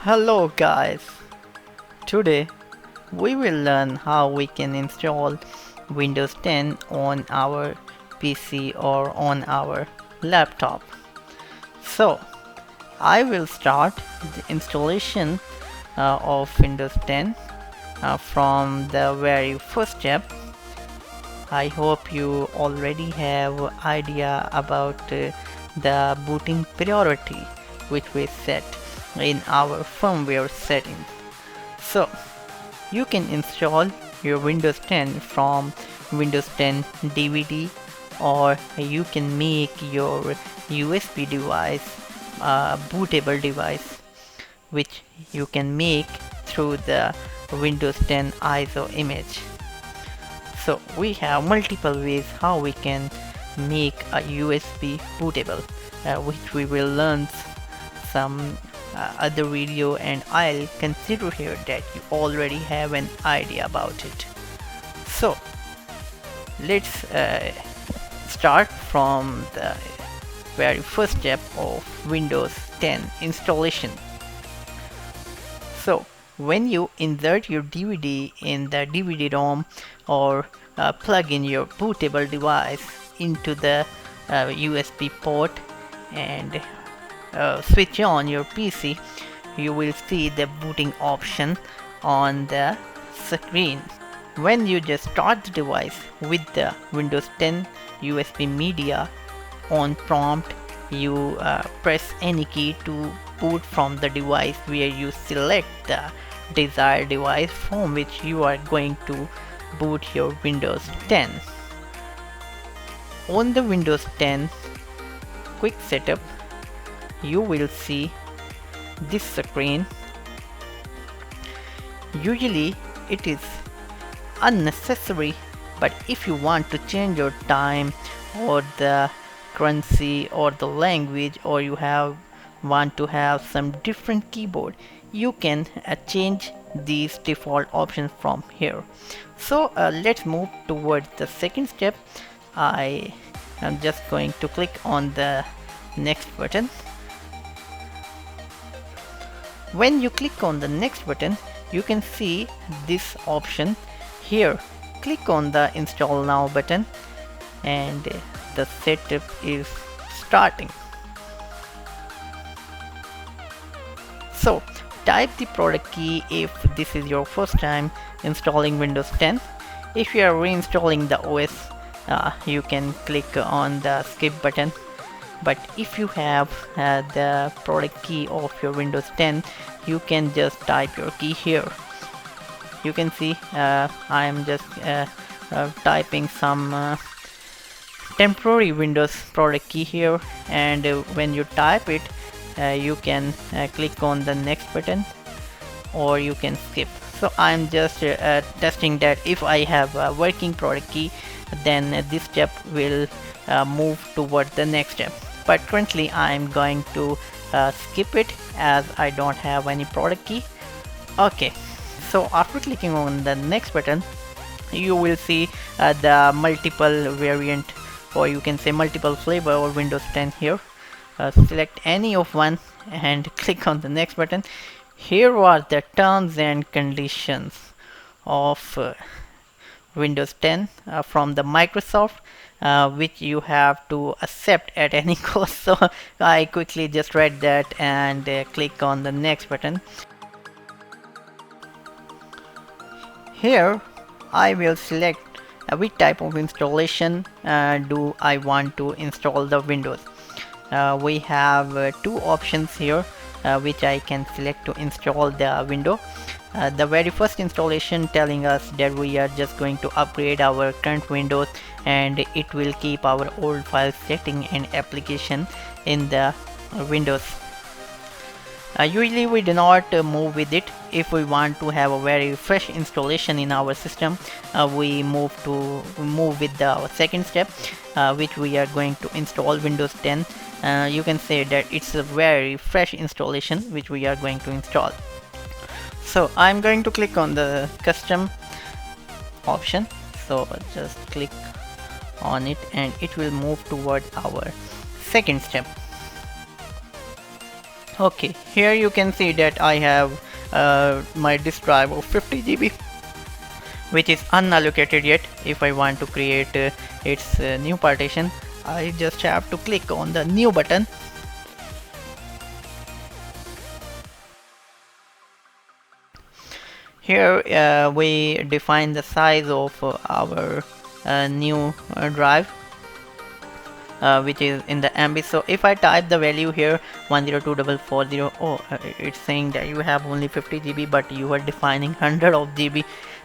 Hello guys, today we will learn how we can install Windows 10 on our PC or on our laptop. So I will start the installation of Windows 10 from the very first step. I hope you already have idea about the booting priority which we set in our firmware settings. So you can install your Windows 10 from Windows 10 DVD, or you can make your USB device a bootable device, which you can make through the Windows 10 ISO image. So we have multiple ways how we can make a USB bootable, which we will learn some other video, and I'll consider here that you already have an idea about it. So let's start from the very first step of Windows 10 installation. So when you insert your DVD in the DVD-ROM or plug in your bootable device into the USB port and switch on your PC, you will see the booting option on the screen. When you just start the device with the Windows 10 USB media on prompt, you press any key to boot from the device where you select the desired device from which you are going to boot your Windows 10. On the Windows 10 quick setup, you will see this screen. Usually it is unnecessary, but if you want to change your time or the currency or the language, or you want to have some different keyboard, you can change these default options from here. So let's move towards the second step. I am just going to click on the next button. When you click on the next button, you can see this option here. Click on the install now button and the setup is starting. So type the product key if this is your first time installing Windows 10. If you are reinstalling the OS, you can click on the skip button. But if you have the product key of your Windows 10, you can just type your key here. You can see I am just typing some temporary Windows product key here, and when you type it, you can click on the next button or you can skip. So I'm just testing that if I have a working product key, then this step will move toward the next step. But currently I'm going to skip it as I don't have any product key. Okay, so after clicking on the next button, you will see the multiple variant, or you can say multiple flavor of Windows 10 here. Select any of one and click on the next button. Here are the terms and conditions of Windows 10 from the Microsoft, which you have to accept at any cost. So I quickly just read that and click on the next button. Here I will select which type of installation do I want to install the Windows. We have two options here which I can select to install the window. The very first installation telling us that we are just going to upgrade our current Windows and it will keep our old file setting and application in the Windows. Usually we do not move with it. If we want to have a very fresh installation in our system, we move with the second step, which we are going to install Windows 10. You can say that it's a very fresh installation which we are going to install. So I'm going to click on the custom option. So just click on it and it will move toward our second step. Okay, here you can see that I have my disk drive of 50 GB, which is unallocated yet. If I want to create its new partition, I just have to click on the new button. Here we define the size of our new drive, which is in the MB. So if I type the value here 102440, it's saying that you have only 50 GB but you are defining 100 of GB.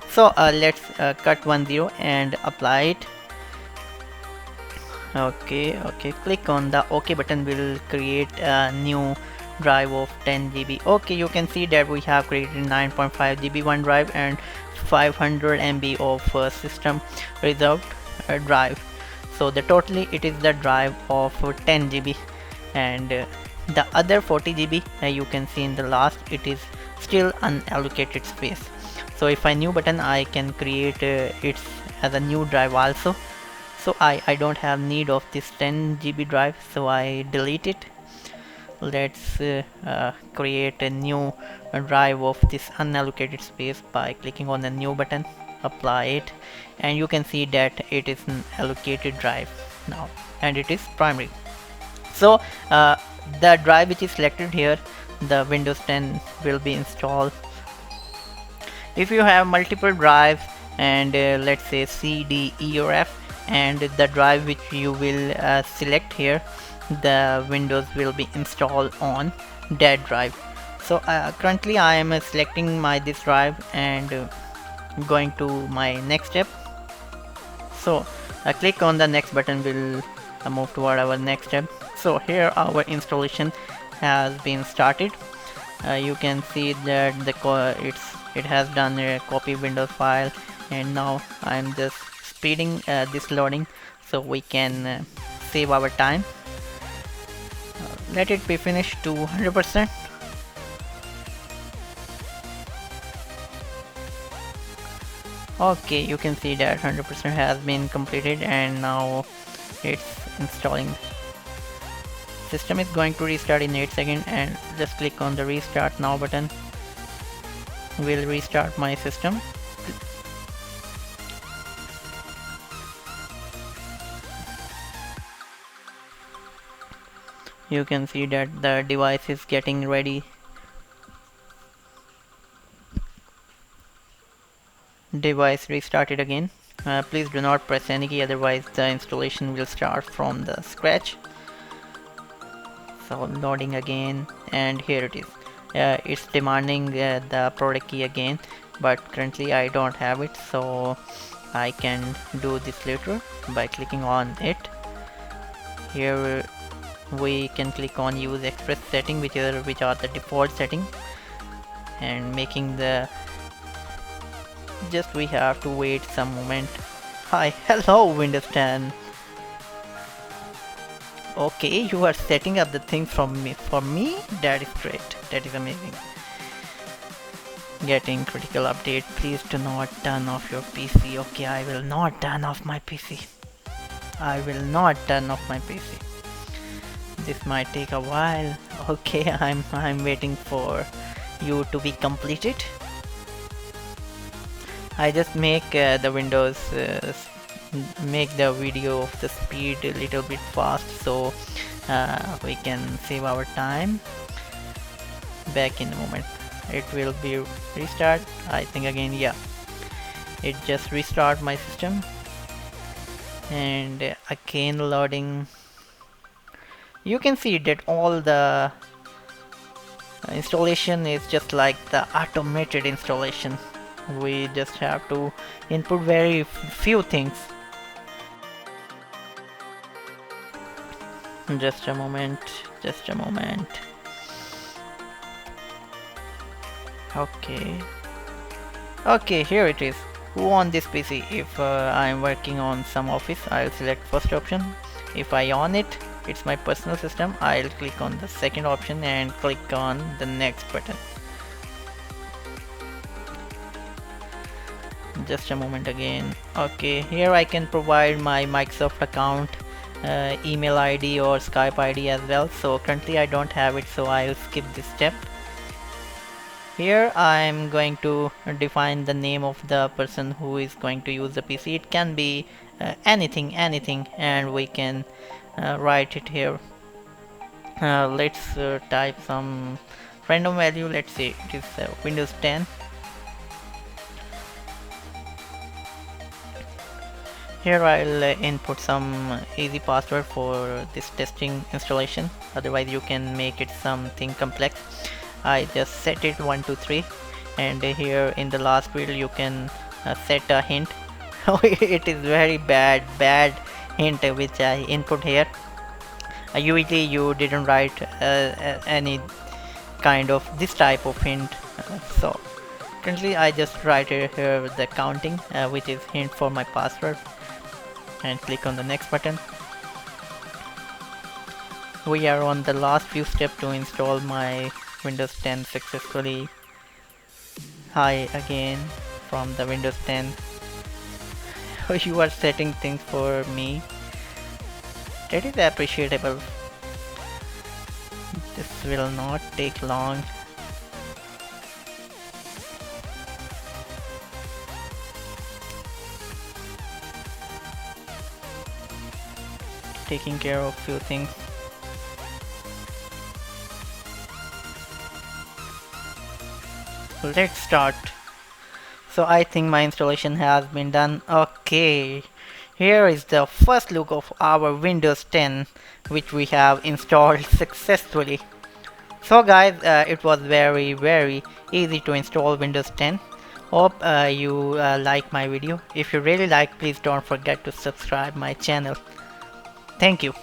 So let's cut 10 and apply it. Okay, click on the OK button, will create a new drive of 10 GB. Okay, you can see that we have created 9.5 GB one drive and 500 MB of system reserved drive. So the totally it is the drive of 10 GB, and the other 40 GB you can see in the last, it is still unallocated space. So if I new button, I can create it as a new drive also. So I don't have need of this 10 GB drive, so I delete it. Let's create a new drive of this unallocated space by clicking on the new button, apply it, and you can see that it is an allocated drive now and it is primary. So the drive which is selected here, the Windows 10 will be installed. If you have multiple drives and let's say C, D, E or F, and the drive which you will select here, the Windows will be installed on that drive. So currently I am selecting my this drive and going to my next step. So I click on the next button, will move toward our next step. So here our installation has been started. You can see that it has done a copy Windows file, and now I'm just speeding this loading so we can save our time. Let it be finished to 100%. Okay, you can see that 100% has been completed and now it's installing. System is going to restart in 8 seconds, and just click on the restart now button. Will restart my system. You can see that the device is getting ready. Device restarted again. Please do not press any key, otherwise the installation will start from the scratch. So loading again, and here it is. It's demanding the product key again, but currently I don't have it, so I can do this later by clicking on it. Here we can click on use express setting, which are the default setting, and making the, just we have to wait some moment. Hi, hello Windows 10. Okay, you are setting up the thing for me. That is great. That is amazing. Getting critical update. Please do not turn off your PC. Okay, I will not turn off my PC. I will not turn off my PC. This might take a while. Okay, I'm waiting for you to be completed. I just make the Windows make the video of the speed a little bit fast, so we can save our time. Back in a moment. It will be restart, I think again. Yeah, it just restart my system, and again loading. You can see that all the installation is just like the automated installation. We just have to input very few things. Just a moment. Okay, here it is. Who on this PC? If I'm working on some office, I'll select first option. If I on it, it's my personal system, I'll click on the second option and click on the next button. Just a moment again. Okay, here I can provide my Microsoft account email ID or Skype ID as well. So currently I don't have it, so I'll skip this step. Here I'm going to define the name of the person who is going to use the PC. It can be anything, and we can write it here. Let's type some random value. Let's say it is Windows 10. Here I'll input some easy password for this testing installation. Otherwise you can make it something complex. I just set it 123, and here in the last field you can set a hint. It is very bad hint which I input here. Usually you didn't write any kind of this type of hint, so currently I just write it here with the counting, which is hint for my password, and click on the next button. We are on the last few steps to install my Windows 10 successfully. Hi again from the Windows 10. You are setting things for me. That is appreciable. This will not take long. Taking care of few things. Let's start. So I think my installation has been done. Okay, here is the first look of our Windows 10, which we have installed successfully. So guys, it was very easy to install Windows 10. Hope you like my video. If you really like, please don't forget to subscribe my channel. Thank you.